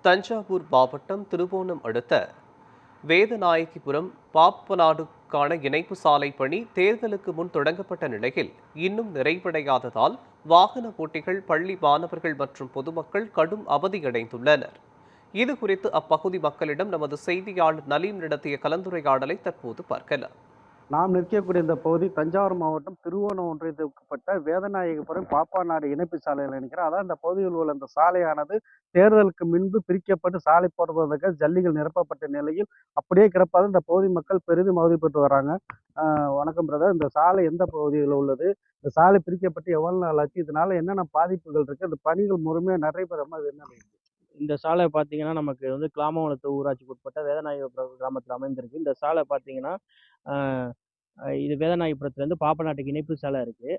தஞ்சாவூர் மாவட்டம் திருவோணம் அடுத்த வேதநாயகிபுரம் பாப்பநாடுக்கான இணைப்பு சாலை பணி தேர்தலுக்கு முன் தொடங்கப்பட்ட நிலையில் இன்னும் நிறைவடையாததால் வாகன ஓட்டிகள், பள்ளி மாணவர்கள் மற்றும் பொதுமக்கள் கடும் அவதியடைந்துள்ளனர். இதுகுறித்து அப்பகுதி மக்களிடம் நமது செய்தியாளர் நலீம் நடத்திய கலந்துரையாடலை தற்போது பார்க்கலாம். நாம் நிற்கக்கூடிய இந்த பகுதி தஞ்சாவூர் மாவட்டம் திருவோணம் ஒன்றியத்துக்குட்பட்ட வேதநாயகபுரம் பாப்பாநாடு இணைப்பு சாலையில் நினைக்கிறேன். அதான் இந்த பகுதியில் உள்ள இந்த சாலையானது தேர்தலுக்கு முன்பு பிரிக்கப்பட்டு சாலை போடுவதற்கு ஜல்லிகள் நிரப்பப்பட்ட நிலையில் அப்படியே கிடப்பாது இந்த பகுதி மக்கள் பெரிதும் அவதிப்பட்டு வராங்க. வணக்கம் பிரதர், இந்த சாலை எந்த பகுதியில் உள்ளது? இந்த சாலை பிரிக்கப்பட்டு எவ்வளவு நாள் ஆச்சு? இதனால என்னென்ன பாதிப்புகள் இருக்கு? இந்த பணிகள் முழுமையாக நிறைவேறாம அது என்ன? இந்த சாலை பார்த்தீங்கன்னா, நமக்கு வந்து கிளாமங்குளத்து ஊராட்சிக்கு உட்பட்ட வேதநாயகபுரம் கிராமத்தில் அமைந்திருக்கு. இந்த சாலை பார்த்தீங்கன்னா, அ இது வேதநாயகபுரத்துலேருந்து பாப்பநாட்டுக்கு இணைப்பு சாலை இருக்கு.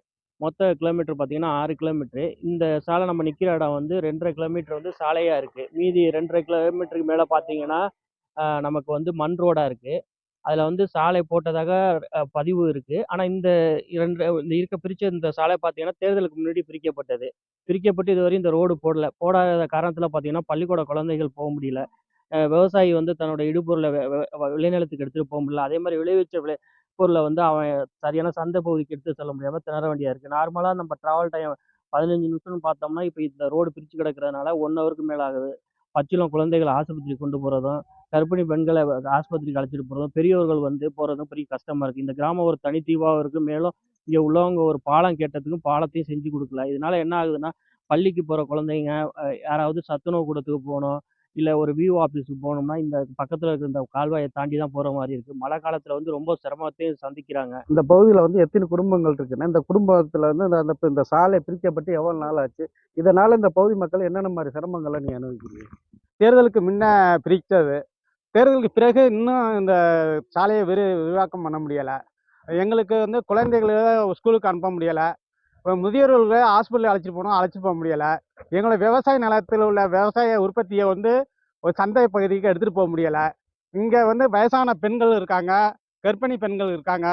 மொத்த கிலோமீட்டர் பார்த்தீங்கன்னா 6 கிலோமீட்டரு. இந்த சாலை நம்ம நிற்கிற இடம் வந்து 2½ கிலோமீட்டர் வந்து சாலையா இருக்கு. மீதி 2½ கிலோமீட்டருக்கு மேலே பார்த்தீங்கன்னா, நமக்கு வந்து மண் ரோடா இருக்கு. அதில் வந்து சாலை போட்டதாக பதிவு இருக்கு. ஆனால் இந்த பிரிச்ச இந்த சாலை பார்த்தீங்கன்னா, தேர்தலுக்கு முன்னாடி பிரிக்கப்பட்டது. பிரிக்கப்பட்டு இதுவரையும் இந்த ரோடு போடல. போடாத காரணத்தில் பார்த்தீங்கன்னா, பள்ளிக்கூட குழந்தைகள் போக முடியல. விவசாயி வந்து தன்னோட இடுபொருளை விளைநிலத்துக்கு எடுத்துகிட்டு போக முடியல. அதே மாதிரி விளைவிச்ச பொருளை வந்து அவன் சரியான சந்தை பகுதிக்கு எடுத்து செல்ல முடியாமல் திணற வேண்டியதாக இருக்குது. நார்மலாக நம்ம ட்ராவல் டைம் 15 நிமிஷம்னு பார்த்தோம்னா, இப்போ இந்த ரோடு பிரித்து கிடக்கிறதுனால 1 ஹவருக்கு மேலே ஆகுது. பச்சிளம் குழந்தைகள் ஆஸ்பத்திரிக்கு கொண்டு போகிறதும், கர்ப்பிணி பெண்களை ஆஸ்பத்திரிக்கு அழைச்சிட்டு போகிறதும், பெரியவர்கள் வந்து போகிறதும் பெரிய கஷ்டமாக இருக்குது. இந்த கிராமம் ஒரு தனி தீவாகவும் இருக்குது. மேலும் இங்கே உள்ளவங்க ஒரு பாலம் கேட்டதுக்கும் பாலத்தையும் செஞ்சு கொடுக்கல. இதனால என்ன ஆகுதுன்னா, பள்ளிக்கு போகிற குழந்தைங்க, யாராவது சத்துணவு கூடத்துக்கு போகணும், இல்லை ஒரு விஓ ஆஃபீஸுக்கு போகணும்னா இந்த பக்கத்தில் இருக்கிற இந்த கால்வாயை தாண்டி தான் போகிற மாதிரி இருக்குது. மழை காலத்தில் வந்து ரொம்ப சிரமத்தையும் சந்திக்கிறாங்க. இந்த பகுதியில் வந்து எத்தனை குடும்பங்கள் இருக்குன்னா, இந்த குடும்பத்தில் வந்து இந்த சாலை பிரிக்கப்பட்டு எவ்வளோ நாள் ஆச்சு? இதனால இந்த பகுதி மக்கள் என்னென்ன மாதிரி சிரமங்களை நீ அனுபவிக்கிறீங்க? தேர்தலுக்கு முன்ன பிரித்தது, தேர்தலுக்கு பிறகு இன்னும் இந்த சாலையை விரிவாக்கம் பண்ண முடியலை. எங்களுக்கு வந்து குழந்தைகளை ஸ்கூலுக்கு அனுப்ப முடியலை. இப்போ முதியோர்களை ஹாஸ்பிட்டலுக்கு அழைச்சிட்டு போனோம், அழைச்சிட்டு போக முடியலை. எங்களை விவசாய நிலத்தில் உள்ள விவசாய உற்பத்தியை வந்து ஒரு சந்தை பகுதிக்கு எடுத்துகிட்டு போக முடியலை. இங்கே வந்து வயசான பெண்கள் இருக்காங்க, கர்ப்பிணி பெண்கள் இருக்காங்க.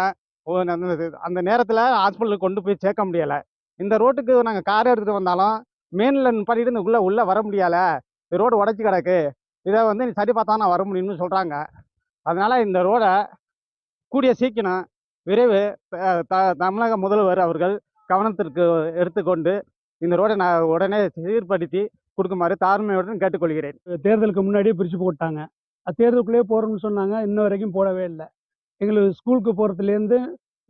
அந்த நேரத்தில் ஹாஸ்பிட்டலுக்கு கொண்டு போய் சேர்க்க முடியலை. இந்த ரோட்டுக்கு நாங்கள் கார் எடுத்துகிட்டு வந்தாலும் மெயினில் நிப்பாட்டிட்டு இந்த உள்ளே வர முடியலை. இந்த ரோடு உடச்சி கிடக்கு, இதை வந்து நீ சரி பார்த்தா நான் வர முடியும்னு சொல்கிறாங்க. அதனால் இந்த ரோடை கூடிய சீக்கிரம் விரைவு தமிழக முதல்வர் அவர்கள் கவனத்திற்கு எடுத்துக்கொண்டு இந்த ரோடை நான் உடனே சீர்படுத்தி கொடுக்குமாறு தாழ்மையுடன் கேட்டுக்கொள்கிறேன். தேர்தலுக்கு முன்னாடியே பிரித்து போட்டாங்க. தேர்தலுக்குள்ளேயே போகிறோம்னு சொன்னாங்க, இன்ன வரைக்கும் போடவே இல்லை. எங்களுக்கு ஸ்கூலுக்கு போகிறதுலேருந்து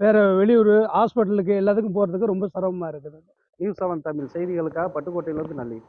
வேறு வெளியூர் ஹாஸ்பிட்டலுக்கு எல்லாத்துக்கும் போகிறதுக்கு ரொம்ப சிரமமாக இருக்குது. நியூஸ் 7 தமிழ் செய்திகளுக்காக பட்டுக்கோட்டையிலிருந்து நன்றி.